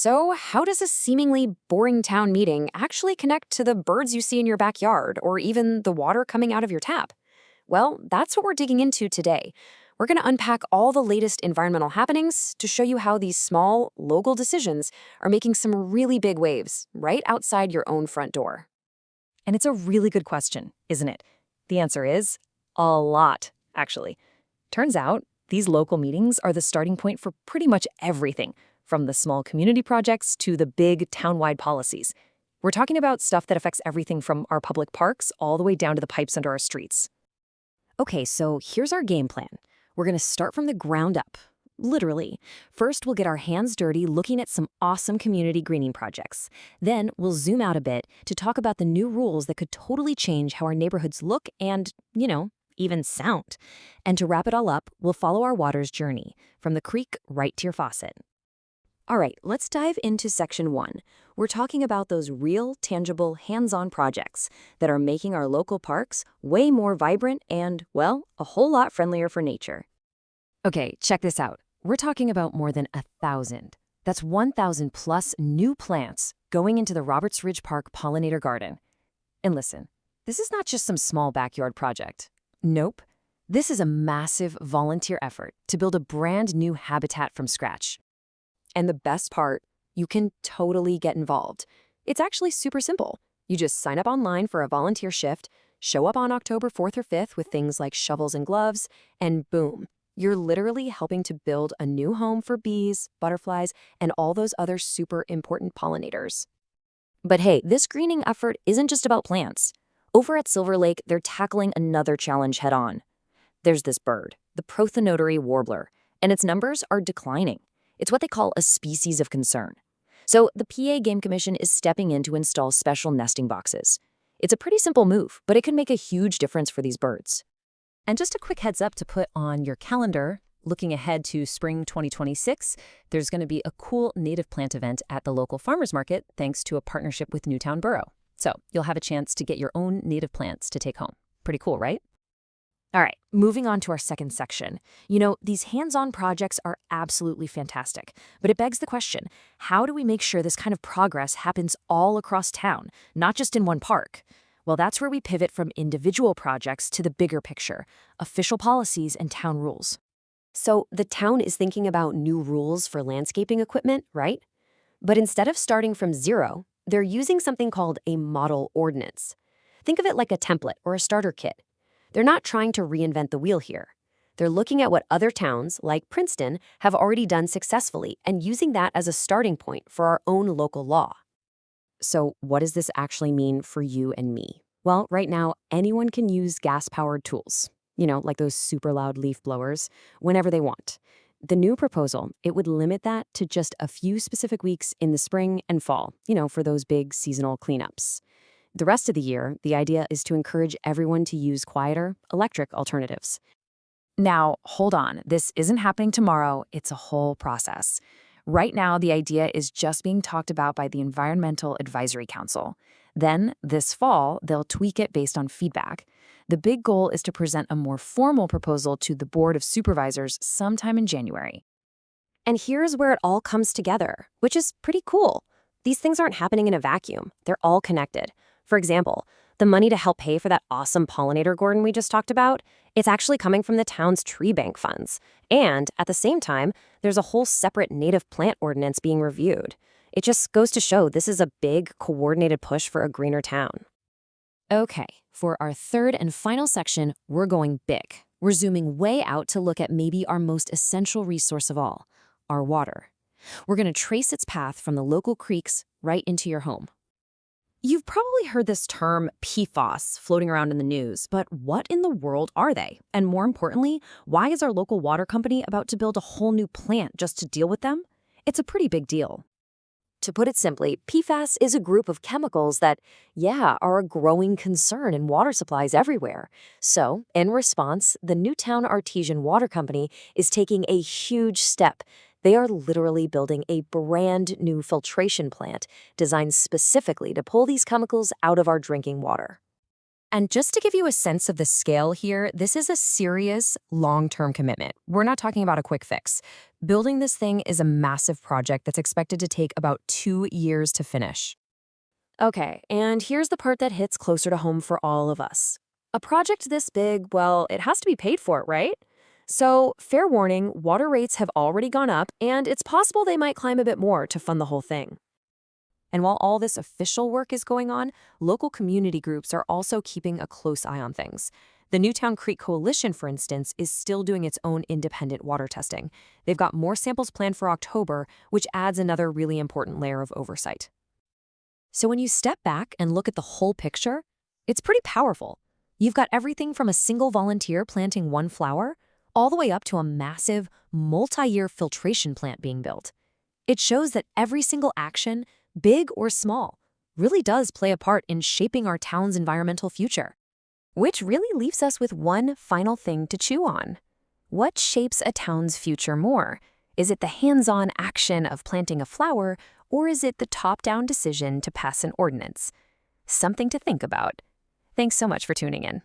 So, how does a seemingly boring town meeting actually connect to the birds you see in your backyard or even the water coming out of your tap? Well, that's what we're digging into today. We're going to unpack all the latest environmental happenings to show you how these small, local decisions are making some really big waves right outside your own front door. And it's a really good question, isn't it? The answer is a lot, actually. Turns out, these local meetings are the starting point for pretty much everything, from the small community projects to the big town-wide policies. We're talking about stuff that affects everything from our public parks all the way down to the pipes under our streets. Okay, so here's our game plan. We're going to start from the ground up. Literally. First, we'll get our hands dirty looking at some awesome community greening projects. Then, we'll zoom out a bit to talk about the new rules that could totally change how our neighborhoods look and, even sound. And to wrap it all up, we'll follow our water's journey, from the creek right to your faucet. All right, let's dive into section 1. We're talking about those real, tangible, hands-on projects that are making our local parks way more vibrant and, well, a whole lot friendlier for nature. Okay, check this out. We're talking about more than 1,000. That's 1,000 plus new plants going into the Roberts Ridge Park Pollinator Garden. And listen, this is not just some small backyard project. Nope. This is a massive volunteer effort to build a brand new habitat from scratch. And the best part, you can totally get involved. It's actually super simple. You just sign up online for a volunteer shift, show up on October 4th or 5th with things like shovels and gloves, and boom, you're literally helping to build a new home for bees, butterflies, and all those other super important pollinators. But hey, this greening effort isn't just about plants. Over at Silver Lake, they're tackling another challenge head-on. There's this bird, the Prothonotary Warbler, and its numbers are declining. It's what they call a species of concern. So the PA Game Commission is stepping in to install special nesting boxes. It's a pretty simple move, but it can make a huge difference for these birds. And just a quick heads up to put on your calendar, looking ahead to spring 2026, there's going to be a cool native plant event at the local farmers market thanks to a partnership with Newtown Borough. So you'll have a chance to get your own native plants to take home. Pretty cool, right? All right, moving on to our second section. These hands-on projects are absolutely fantastic, but it begs the question, how do we make sure this kind of progress happens all across town, not just in one park? Well, that's where we pivot from individual projects to the bigger picture, official policies and town rules. So the town is thinking about new rules for landscaping equipment, right? But instead of starting from zero, they're using something called a model ordinance. Think of it like a template or a starter kit. They're not trying to reinvent the wheel here. They're looking at what other towns, like Princeton, have already done successfully and using that as a starting point for our own local law. So what does this actually mean for you and me? Well, right now, anyone can use gas-powered tools, like those super loud leaf blowers, whenever they want. The new proposal, it would limit that to just a few specific weeks in the spring and fall, for those big seasonal cleanups. The rest of the year, the idea is to encourage everyone to use quieter, electric alternatives. Now, hold on. This isn't happening tomorrow. It's a whole process. Right now, the idea is just being talked about by the Environmental Advisory Council. Then, this fall, they'll tweak it based on feedback. The big goal is to present a more formal proposal to the Board of Supervisors sometime in January. And here's where it all comes together, which is pretty cool. These things aren't happening in a vacuum. They're all connected. For example, the money to help pay for that awesome pollinator garden we just talked about, it's actually coming from the town's tree bank funds. And at the same time, there's a whole separate native plant ordinance being reviewed. It just goes to show this is a big, coordinated push for a greener town. Okay, for our third and final section, we're going big. We're zooming way out to look at maybe our most essential resource of all, our water. We're going to trace its path from the local creeks right into your home. You've probably heard this term PFAS floating around in the news, but what in the world are they? And more importantly, why is our local water company about to build a whole new plant just to deal with them? It's a pretty big deal. To put it simply, PFAS is a group of chemicals that, are a growing concern in water supplies everywhere. So, in response, the Newtown Artesian Water Company is taking a huge step. They are literally building a brand new filtration plant designed specifically to pull these chemicals out of our drinking water. And just to give you a sense of the scale here, this is a serious, long-term commitment. We're not talking about a quick fix. Building this thing is a massive project that's expected to take about 2 years to finish. Okay, and here's the part that hits closer to home for all of us. A project this big, well, it has to be paid for, right? So, fair warning, water rates have already gone up, and it's possible they might climb a bit more to fund the whole thing. And while all this official work is going on, local community groups are also keeping a close eye on things. The Newtown Creek Coalition, for instance, is still doing its own independent water testing. They've got more samples planned for October, which adds another really important layer of oversight. So when you step back and look at the whole picture, it's pretty powerful. You've got everything from a single volunteer planting one flower, all the way up to a massive, multi-year filtration plant being built. It shows that every single action, big or small, really does play a part in shaping our town's environmental future. Which really leaves us with one final thing to chew on. What shapes a town's future more? Is it the hands-on action of planting a flower, or is it the top-down decision to pass an ordinance? Something to think about. Thanks so much for tuning in.